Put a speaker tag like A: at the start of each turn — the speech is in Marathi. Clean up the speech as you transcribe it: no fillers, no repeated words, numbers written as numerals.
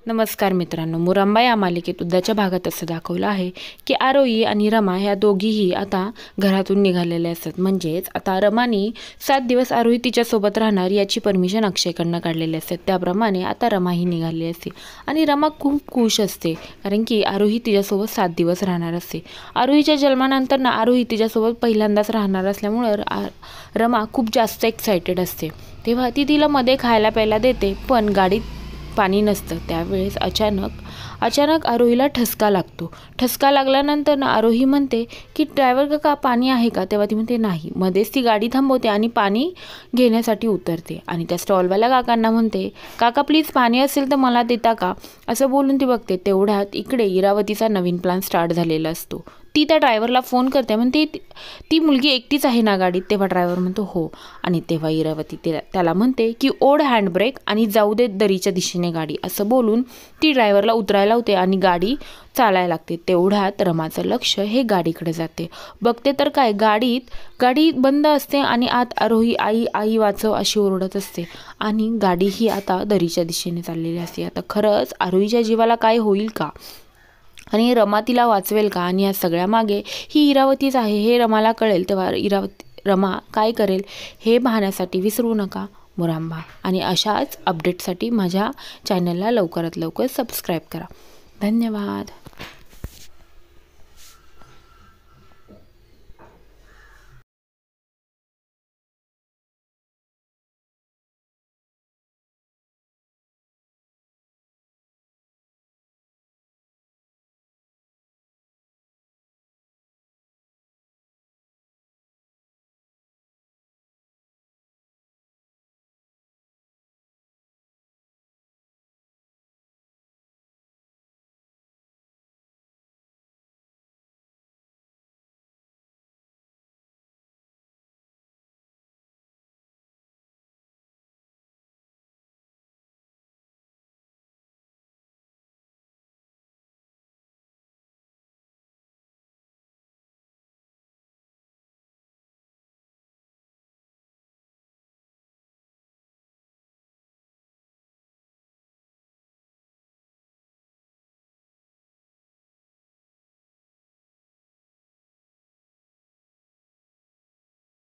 A: नमस्कार मित्रांनो, मुरंबा या मालिकेत उद्याच्या भागात असं दाखवलं आहे की आरोही आणि रमा ह्या दोघीही आता घरातून निघालेल्या असतात. म्हणजेच आता रमानी 7 दिवस आरोही तिच्यासोबत राहणार याची परमिशन अक्षयकडनं काढलेली असते. त्याप्रमाणे आता रमाही निघाली असते आणि रमा खूप खुश असते, कारण की आरोही तिच्यासोबत 7 दिवस राहणार असते. आरोहीच्या जन्मानंतर ना आरोही तिच्यासोबत पहिल्यांदाच राहणार असल्यामुळं रमा खूप जास्त एक्सायटेड असते. तेव्हा ती तिला मध्ये खायला प्यायला देते, पण गाडीत पाणी नसतं. त्यावेळेस अचानक आरोहीला ठसका लागतो. ठसका लागल्यानंतर ना आरोही म्हणते की ड्रायव्हर काका पाणी आहे का? तेव्हा ती म्हणते नाही. मध्येच ती गाडी थांबवते आणि पाणी घेण्यासाठी उतरते आणि त्या स्टॉलवाल्या काकांना म्हणते, काका प्लीज पाणी असेल तर मला देता का? असं बोलून ती बघते. तेवढ्यात इकडे इरावतीचा नवीन प्लॅन स्टार्ट झालेला असतो. ती त्या ड्रायव्हरला फोन करते, म्हणते ती मुलगी एकटीच आहे ना गाडीत? तेव्हा ड्रायव्हर म्हणतो हो. आणि तेव्हा इरावती त्याला म्हणते की ओढ हँडब्रेक आणि जाऊ दे दरीच्या दिशेने गाडी, असं बोलून ती ड्रायव्हरला उतरायला होते आणि गाडी चालायला लागते. तेवढ्यात रमाचं लक्ष हे गाडीकडे जाते. बघते तर काय, गाडी बंद असते आणि आत आरोही आई आई वाचव अशी ओरडत असते आणि गाडी ही आता दरीच्या दिशेने चाललेली असते. आता खरंच आरोहीच्या जीवाला काय होईल का आणि रमा तिला वाचवेल का? आणि या सगळ्या मागे ही इरावतीच आहे हे रमाला कळेल. तेव्हा रमा काय करेल हे पाहण्यासाठी विसरू नका मुरंबा, आणि अशाच अपडेटसाठी माझ्या चॅनलला लवकरात लवकर सबस्क्राईब करा. धन्यवाद.